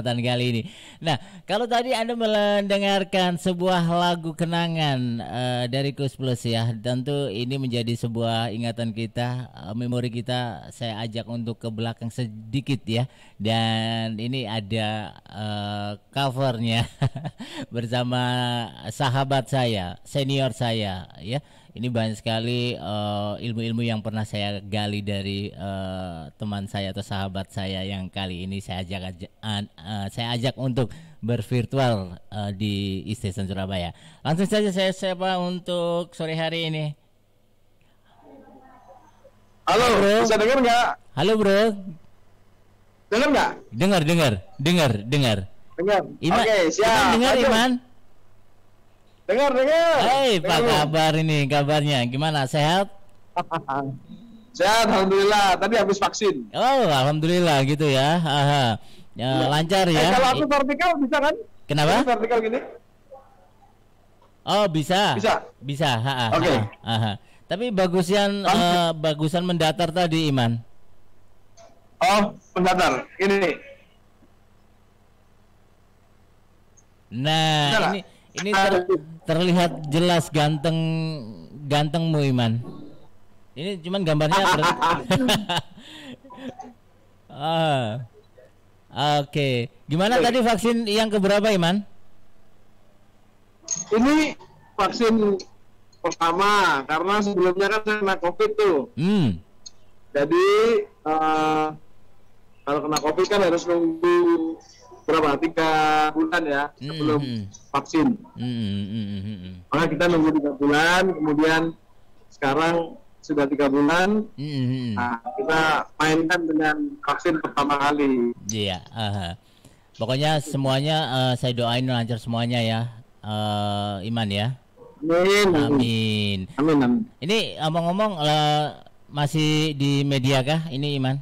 kali ini. Nah, kalau tadi Anda mendengarkan sebuah lagu kenangan dari Kus Plus ya, tentu ini menjadi sebuah ingatan kita, memori kita. Saya ajak untuk ke belakang sedikit ya. Dan ini ada covernya bersama sahabat saya, senior saya ya. Ini banyak sekali ilmu-ilmu yang pernah saya gali dari teman saya atau sahabat saya yang kali ini saya ajak untuk bervirtual di e-station Surabaya. Langsung saja saya sapa untuk sore hari ini. Halo, bro. Bisa dengar nggak? Halo bro. Dengar nggak? Dengar. Iman, Oke, siap. Dengar Iman. Dengar. Hei, apa kabar ini? Kabarnya gimana? Sehat? Sehat, alhamdulillah. Tadi habis vaksin. Oh, alhamdulillah gitu ya. Aha. Ya, lancar ya. Kalau aku vertikal bisa kan? Kenapa? Ini vertikal gini? Oh, bisa. Bisa. Oke. Tapi bagusan mendatar tadi, Iman. Oh, mendatar. Ini. Nah, ini terlihat jelas gantengmu Iman. Ini cuman gambarnya Oke. Gimana tadi vaksin yang keberapa Iman? Ini vaksin pertama karena sebelumnya kan saya kena COVID tuh. Jadi kalau kena COVID kan harus nunggu berapa? 3 bulan ya sebelum vaksin. Maka kita nunggu 3 bulan, kemudian sekarang sudah 3 bulan. Nah, kita mainkan dengan vaksin pertama kali. Iya. Pokoknya semuanya saya doain lancar semuanya ya, Iman ya. Amin. Ini ngomong-ngomong masih di media kah ini Iman?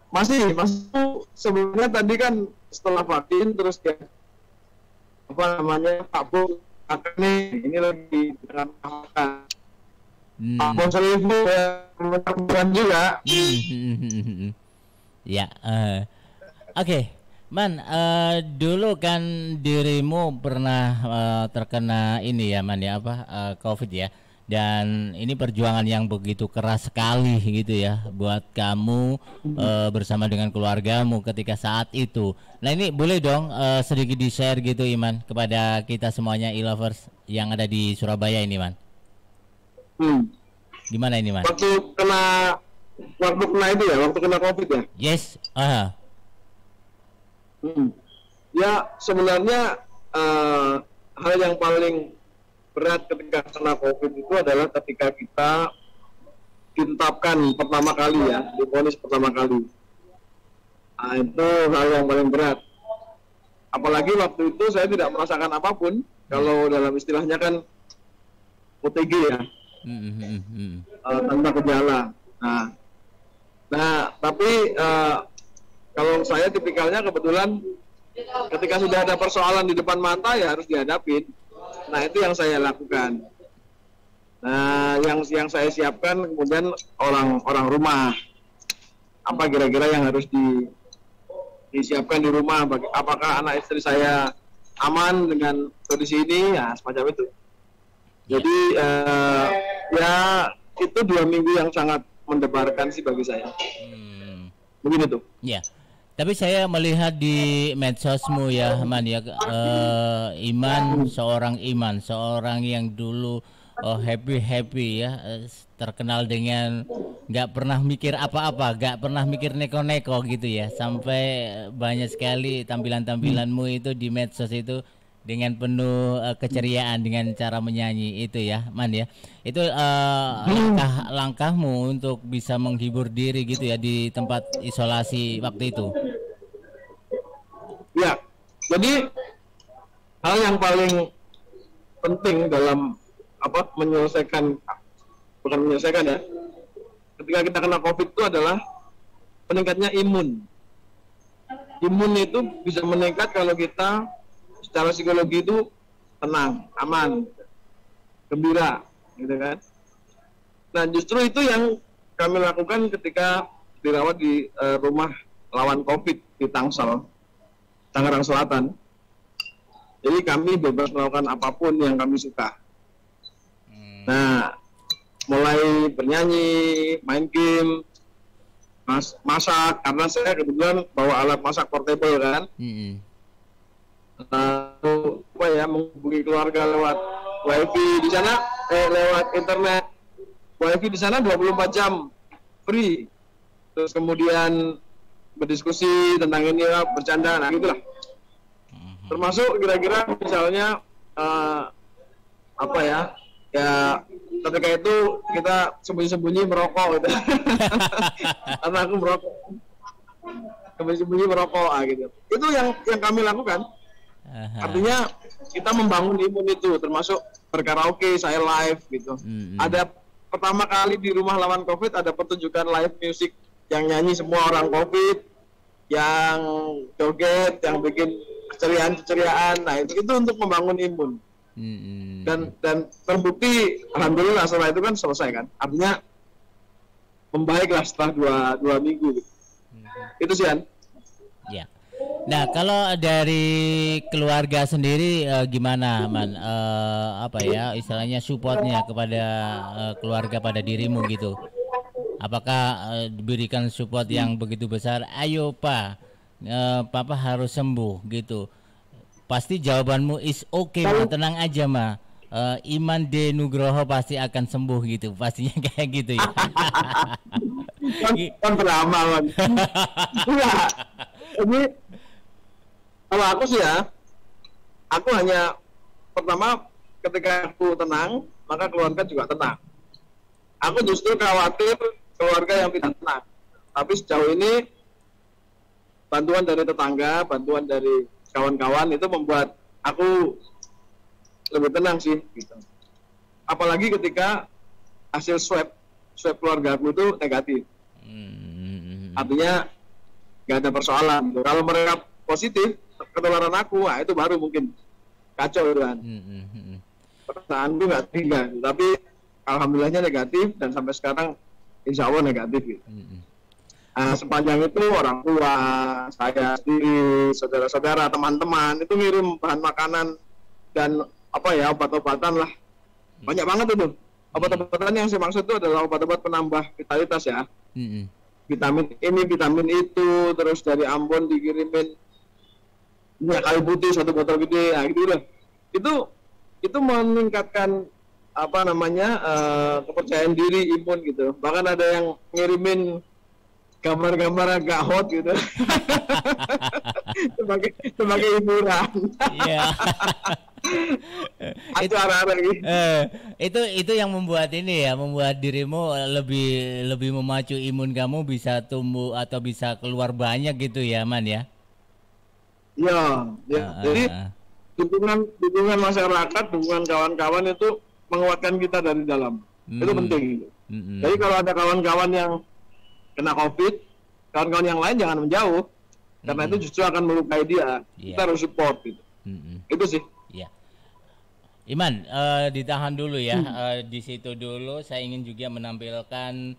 Masih sebenarnya tadi kan setelah vaksin terus ya Pak Bu ini lagi dengan Pak Seribu ya juga. Ya, oke. Man, dulu kan dirimu pernah terkena ini ya Man ya COVID ya. Dan ini perjuangan yang begitu keras sekali gitu ya buat kamu bersama dengan keluargamu ketika saat itu. Nah ini boleh dong sedikit di-share gitu Iman kepada kita semuanya e-lovers yang ada di Surabaya ini Man. Gimana ini Man? Waktu kena itu ya, waktu kena COVID ya? Yes. Ya sebenarnya hal yang paling berat ketika kena COVID itu adalah ketika kita ditetapkan pertama kali ya, divonis pertama kali. Nah, itu hal yang paling berat. Apalagi waktu itu saya tidak merasakan apapun, kalau dalam istilahnya kan OTG ya, tanpa gejala. Nah tapi kalau saya tipikalnya kebetulan ketika sudah ada persoalan di depan mata ya harus dihadapin. Nah itu yang saya lakukan. Nah yang saya siapkan kemudian orang rumah, apa kira-kira yang harus disiapkan di rumah, apakah anak istri saya aman dengan kondisi ini, ya semacam itu. Jadi ya itu 2 minggu yang sangat mendebarkan sih bagi saya. Begitu tuh. Ya. Tapi saya melihat di medsosmu ya, Man ya, Iman seorang yang dulu happy ya, terkenal dengan nggak pernah mikir apa-apa, nggak pernah mikir neko-neko gitu ya, sampai banyak sekali tampilan-tampilanmu itu di medsos itu dengan penuh keceriaan dengan cara menyanyi itu ya, Man ya. Itu langkahmu untuk bisa menghibur diri gitu ya di tempat isolasi waktu itu. Ya, jadi hal yang paling penting dalam bukan menyelesaikan ya, ketika kita kena COVID itu adalah meningkatnya imun. Imun itu bisa meningkat kalau kita secara psikologi itu tenang, aman, gembira, gitu kan. Nah justru itu yang kami lakukan ketika dirawat di rumah lawan COVID di Tangsel, Tangerang Selatan. Jadi kami bebas melakukan apapun yang kami suka. Nah, mulai bernyanyi, main game, masak, karena saya kebetulan bawa alat masak portable kan. Lalu menghubungi keluarga lewat wifi di sana, lewat internet. Wifi di sana 24 jam free. Terus kemudian berdiskusi tentang ini, bercanda, nah gitulah. Termasuk kira-kira misalnya ya ketika itu kita sembunyi-sembunyi merokok gitu. Karena aku merokok, sembunyi-sembunyi merokok gitu. Itu yang kami lakukan. Artinya kita membangun imun itu, termasuk berkaraoke, saya live gitu. Ada pertama kali di rumah lawan COVID ada pertunjukan live music yang nyanyi semua orang COVID, yang joget, yang bikin keceriaan. Nah itu untuk membangun imun. Dan terbukti alhamdulillah setelah itu kan selesai kan. Artinya membaiklah setelah dua minggu gitu. Itu sih An. Ya. Nah kalau dari keluarga sendiri gimana Man? Istilahnya supportnya kepada keluarga pada dirimu gitu. Apakah diberikan support yang begitu besar? Ayo Pak, Papa harus sembuh gitu. Pasti jawabanmu is okay Ma, tenang aja Ma. Iman de Nugroho pasti akan sembuh gitu. Pastinya kayak gitu ya. Kan berlama Man. Enggak. Ini kalau aku sih ya, aku hanya pertama ketika aku tenang, maka keluarga juga tenang. Aku justru khawatir keluarga yang tidak tenang. Tapi sejauh ini bantuan dari tetangga, bantuan dari kawan-kawan itu membuat aku lebih tenang sih gitu. Apalagi ketika hasil swab keluarga aku itu negatif. Artinya nggak ada persoalan gitu. Kalau mereka positif ketularan aku, itu baru mungkin kacau kan. Perasaanku nggak tinggal, tapi alhamdulillahnya negatif dan sampai sekarang insya Allah negatif gitu. Sepanjang itu orang tua, saya sendiri, saudara-saudara, teman-teman itu ngirim bahan makanan dan obat-obatan lah. Banyak banget itu. Obat-obatan yang saya maksud itu adalah obat-obat penambah vitalitas ya. Vitamin ini, vitamin itu, terus dari Ambon dikirimin minyak kayu putih 1 botol gede, gitu loh. Itu meningkatkan kepercayaan diri, imun gitu. Bahkan ada yang ngirimin gambar-gambar agak hot gitu. sebagai hiburan. Iya. Itu yang membuat membuat dirimu lebih memacu imun kamu bisa tumbuh atau bisa keluar banyak gitu ya Man ya. Ya. Jadi dukungan masyarakat, dukungan kawan-kawan itu menguatkan kita dari dalam. Itu penting. Jadi kalau ada kawan-kawan yang kena COVID, kawan-kawan yang lain jangan menjauh, karena itu justru akan melukai dia. Kita harus support gitu. Itu sih. Ya. Iman, ditahan dulu ya. Di situ dulu saya ingin juga menampilkan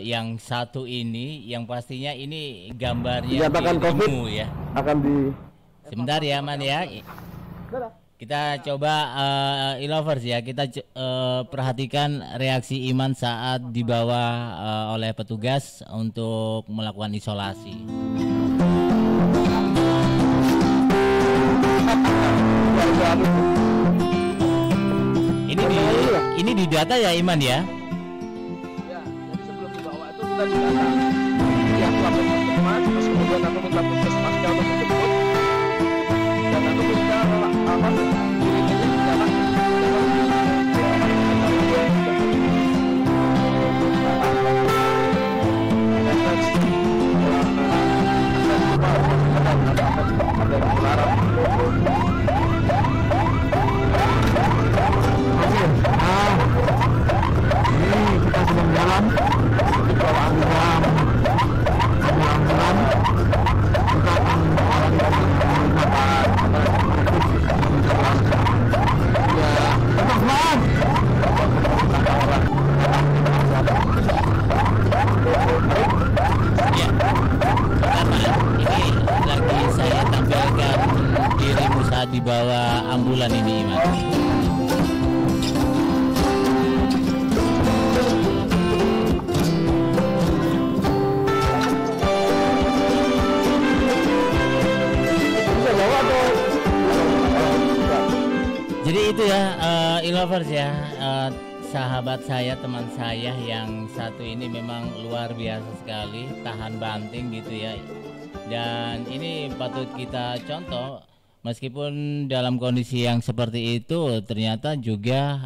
yang satu ini, yang pastinya ini gambarnya dirimu ya. Sebentar ya Man ya. Kita coba e-lovers ya, kita perhatikan reaksi Iman saat dibawa oleh petugas untuk melakukan isolasi. Ini di data ya Iman ya? Ya, jadi sebelum dibawa itu kita didata. Jadi aku lapor puskesmas, terus kemudian aku minta puskesmasnya untuk menjemput, dan aku minta kita sedang jalan di bawah ambulan di bawah ambulan ini, Iman? Jadi itu ya, e-lovers ya, sahabat saya, teman saya yang satu ini memang luar biasa sekali, tahan banting gitu ya. Dan ini patut kita contoh, meskipun dalam kondisi yang seperti itu, ternyata juga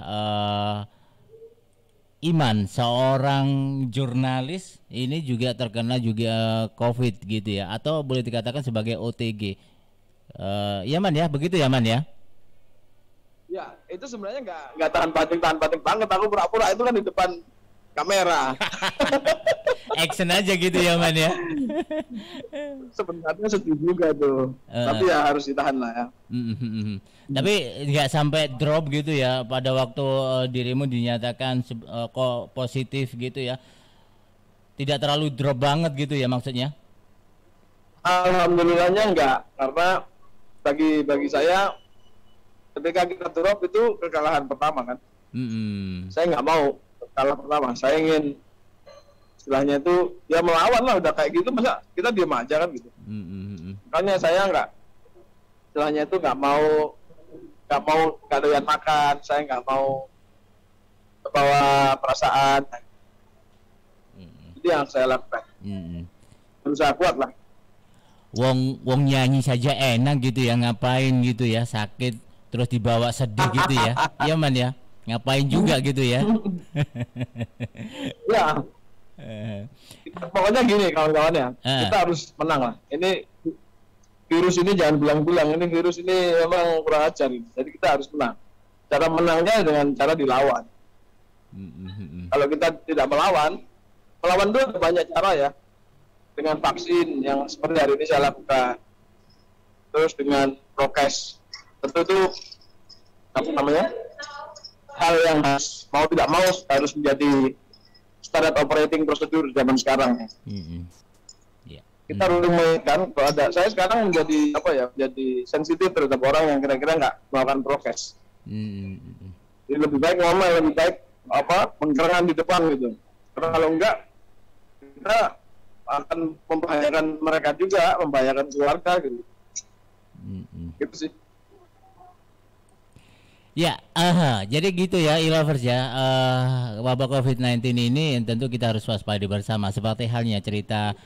Iman, seorang jurnalis ini juga terkena juga COVID gitu ya, atau boleh dikatakan sebagai OTG. Ya Man ya, begitu ya Man ya? Ya, itu sebenarnya nggak tahan banting banget. Aku pura-pura itu kan di depan kamera. Action aja gitu ya Man ya. Sebenarnya sedih juga tuh. Tapi ya harus ditahan lah ya. Tapi nggak sampai drop gitu ya pada waktu dirimu dinyatakan kok positif gitu ya. Tidak terlalu drop banget gitu ya maksudnya? Alhamdulillahnya enggak, karena bagi saya ketika kita drop itu kekalahan pertama kan. Saya nggak mau kalah pertama. Saya ingin istilahnya itu ya melawan lah, udah kayak gitu masa kita diam aja kan gitu. Makanya saya istilahnya itu nggak mau doyan makan. Saya nggak mau terbawa perasaan. Itu yang saya lakukan. Berusaha kuat lah. Wong nyanyi saja enak gitu ya, ngapain gitu ya, sakit terus dibawa sedih gitu ya. Iya Man ya, ngapain juga gitu ya. Ya. Pokoknya gini kawan-kawan ya, kita harus menang lah. Ini virus ini jangan bilang-bilang, ini virus ini memang kurang ajar. Jadi kita harus menang. Cara menangnya dengan cara dilawan. Kalau kita tidak melawan itu ada banyak cara ya. Dengan vaksin yang seperti hari ini saya lakukan. Terus dengan prokes. Tentu itu hal yang mau tidak mau harus menjadi standar operating prosedur zaman sekarang. Kita harus mengingatkan kalau ada, saya sekarang menjadi sensitif terhadap orang yang kira-kira nggak melakukan prokes. Jadi lebih baik ngomong, lebih baik penggerangan di depan gitu. Karena kalau enggak kita akan membahayakan mereka juga, membahayakan keluarga gitu. Gitu sih. Ya, jadi gitu ya e-lovers ya, wabah COVID-19 ini tentu kita harus waspada bersama. Seperti halnya cerita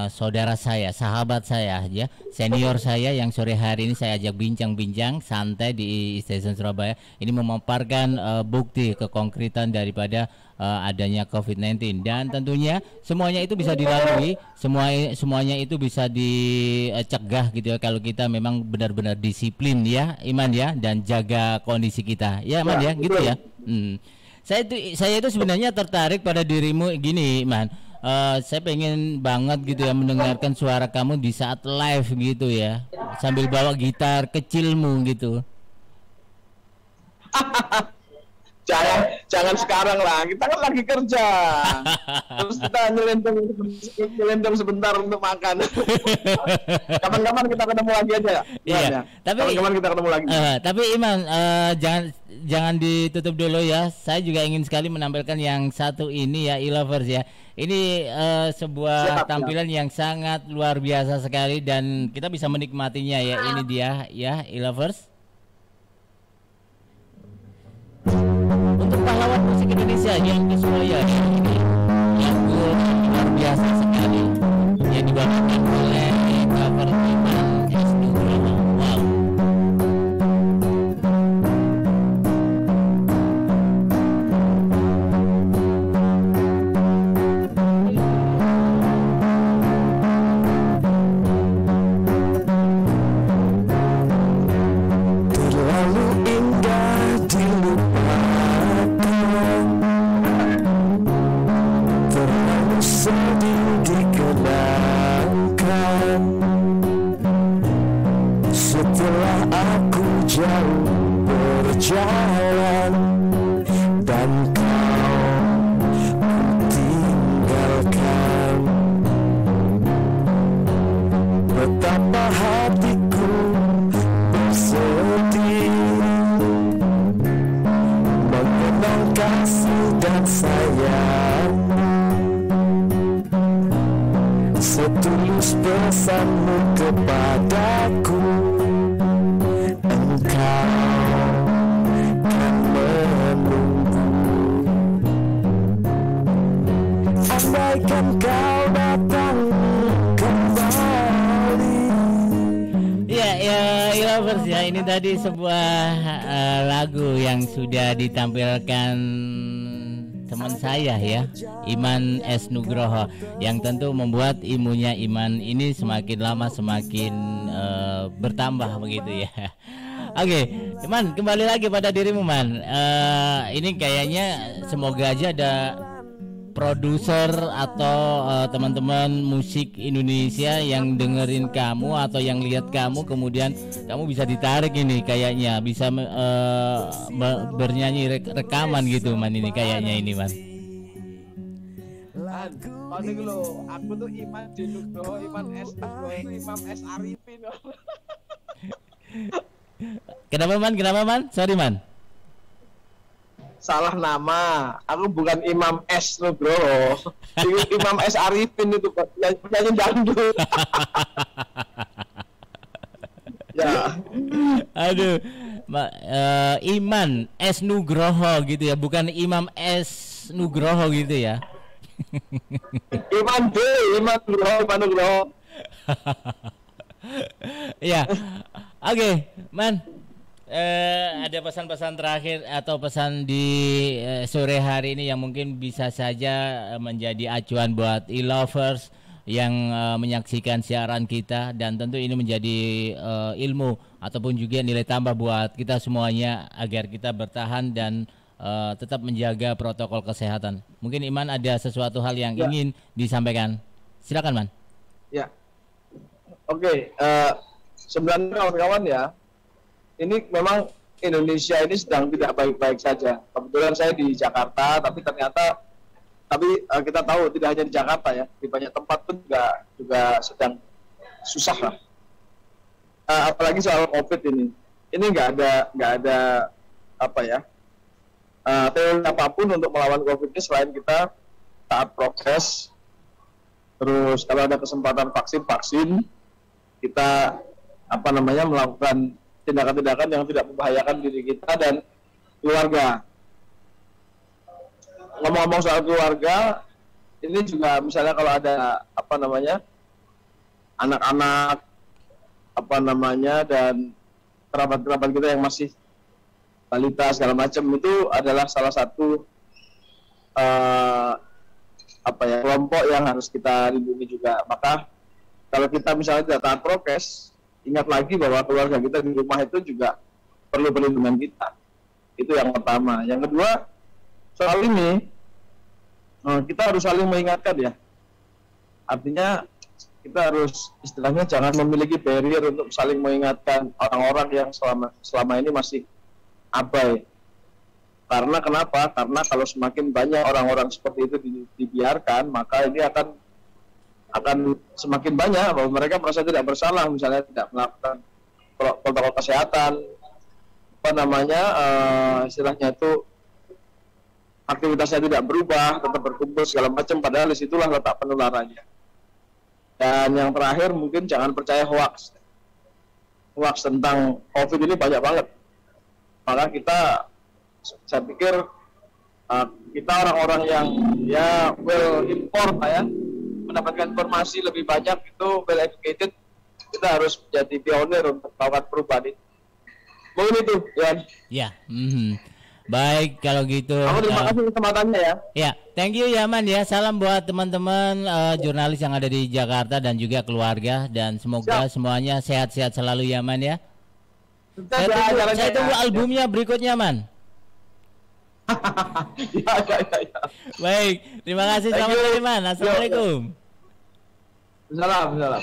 saudara saya, sahabat saya ya, senior saya yang sore hari ini saya ajak bincang-bincang santai di Stasiun Surabaya. Ini memaparkan bukti kekonkretan daripada adanya COVID-19, dan tentunya semuanya itu bisa dilalui, semuanya itu bisa dicegah gitu ya kalau kita memang benar-benar disiplin ya Iman ya, dan jaga kondisi kita ya Iman ya gitu ya. Saya itu sebenarnya tertarik pada dirimu gini Iman. Saya pengen banget gitu ya mendengarkan suara kamu di saat live gitu ya, sambil bawa gitar kecilmu gitu. Jangan sekarang lah, kita kan lagi kerja. Terus kita nyelentong sebentar untuk makan. Kapan-kapan kita ketemu lagi aja ya. Iya. Kapan-kapan kita ketemu lagi. Tapi Iman, jangan ditutup dulu ya. Saya juga ingin sekali menampilkan yang satu ini ya, e-lovers ya. Ini sebuah tampilan yang sangat luar biasa sekali dan kita bisa menikmatinya ya. Ini dia ya, e-lovers. Untuk pahlawan musik Indonesia yang Surabaya ini lagu luar biasa sekali yang dibawakan oleh cover Iman S. Nugroho. Wow. Terlalu indah dilupakan, terlalu sedih dikenangkan. Setelah aku jauh berjalan dan kau tinggalkan, betapa hatiku bersedih pesanmu kepadaku. Engkau kan menunggu. Andaikan kau datang kembali. Ya, lovers ya, ini tadi sebuah lagu yang sudah ditampilkan teman saya ya, Iman S. Nugroho, yang tentu membuat imunnya Iman ini semakin lama semakin bertambah begitu ya. Oke, Iman, kembali lagi pada dirimu, Man. Ini kayaknya semoga aja ada produser atau teman-teman musik Indonesia yang dengerin kamu atau yang lihat kamu, kemudian kamu bisa ditarik ini, kayaknya bisa bernyanyi rekaman gitu, Man, ini kayaknya ini, Man. Paling lo, aku tuh Iman Nugroho, Iman S. Nugroho, Imam S. Arifin. Kenapa, Man? Sorry, Man. Salah nama, aku bukan Imam S. Nugroho. Imam S. Arifin itu penyanyi dangdut. Ya. Aduh, Iman S. Nugroho gitu ya, bukan Imam S. Nugroho gitu ya. Iman Nugroho. Ya, oke, Man. Ada pesan-pesan terakhir atau pesan di sore hari ini yang mungkin bisa saja menjadi acuan buat e-lovers yang menyaksikan siaran kita, dan tentu ini menjadi ilmu ataupun juga nilai tambah buat kita semuanya agar kita bertahan dan tetap menjaga protokol kesehatan. Mungkin Iman ada sesuatu hal yang ingin disampaikan. Silakan, Man. Ya. Oke, sebenarnya kawan-kawan ya, ini memang Indonesia ini sedang tidak baik-baik saja. Kebetulan saya di Jakarta, tapi kita tahu tidak hanya di Jakarta ya, di banyak tempat pun juga sedang susah lah. Apalagi soal COVID ini nggak ada apa ya, teori apapun untuk melawan COVID ini selain kita taat prokes. Terus kalau ada kesempatan vaksin, kita melakukan tindakan-tindakan yang tidak membahayakan diri kita dan keluarga. Ngomong-ngomong soal keluarga, ini juga misalnya kalau ada anak-anak dan kerabat-kerabat kita yang masih balita segala macam, itu adalah salah satu kelompok yang harus kita lindungi juga. Maka kalau kita misalnya tidak taat prokes, ingat lagi bahwa keluarga kita di rumah itu juga perlu perlindungan kita. Itu yang pertama. Yang kedua, soal ini kita harus saling mengingatkan ya. Artinya kita harus istilahnya jangan memiliki barrier untuk saling mengingatkan orang-orang yang selama ini masih abai. Karena kenapa? Karena kalau semakin banyak orang-orang seperti itu dibiarkan, maka ini akan semakin banyak bahwa mereka merasa tidak bersalah, misalnya tidak melakukan protokol kesehatan, istilahnya itu aktivitasnya tidak berubah, tetap berkumpul segala macam, padahal disitulah letak penularannya. Dan yang terakhir mungkin jangan percaya hoax tentang COVID ini banyak banget. Maka saya pikir kita orang-orang yang well informed mendapatkan informasi lebih banyak, itu well educated, kita harus menjadi pionir untuk melakukan perubahan itu. Mungkin itu, Yan. Ya, baik kalau gitu. Terima kasih kesempatannya ya. Ya, thank you ya, Man ya. Salam buat teman-teman jurnalis yang ada di Jakarta dan juga keluarga, dan semoga semuanya sehat-sehat selalu ya, Man ya. Saya tunggu albumnya berikutnya, Man. Ya. Baik, terima kasih, selamat hari, Man. Assalamualaikum. Salam.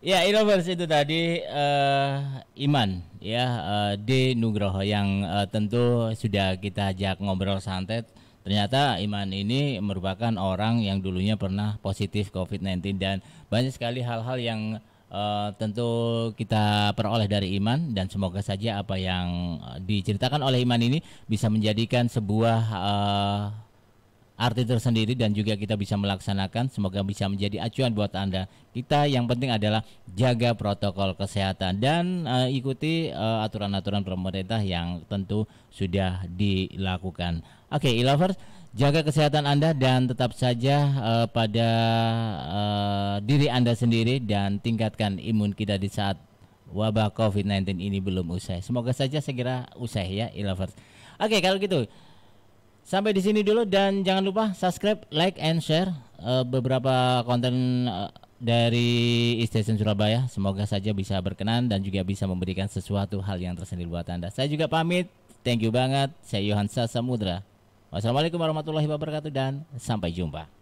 Ya, Inovers itu tadi Iman ya, D. Nugroho yang tentu sudah kita ajak ngobrol santai. Ternyata Iman ini merupakan orang yang dulunya pernah positif COVID-19, dan banyak sekali hal-hal yang tentu kita peroleh dari Iman, dan semoga saja apa yang diceritakan oleh Iman ini bisa menjadikan sebuah arti tersendiri dan juga kita bisa melaksanakan. Semoga bisa menjadi acuan buat Anda. Kita yang penting adalah jaga protokol kesehatan dan ikuti aturan-aturan pemerintah yang tentu sudah dilakukan. Oke, e-lovers, jaga kesehatan Anda dan tetap saja pada diri Anda sendiri dan tingkatkan imun kita di saat wabah COVID-19 ini belum usai. Semoga saja segera usai ya, e-lovers. Oke, kalau gitu sampai di sini dulu dan jangan lupa subscribe, like, and share beberapa konten dari Station Surabaya. Semoga saja bisa berkenan dan juga bisa memberikan sesuatu hal yang tersendiri buat Anda. Saya juga pamit. Thank you banget. Saya Yohansa Samudra. Wassalamualaikum warahmatullahi wabarakatuh dan sampai jumpa.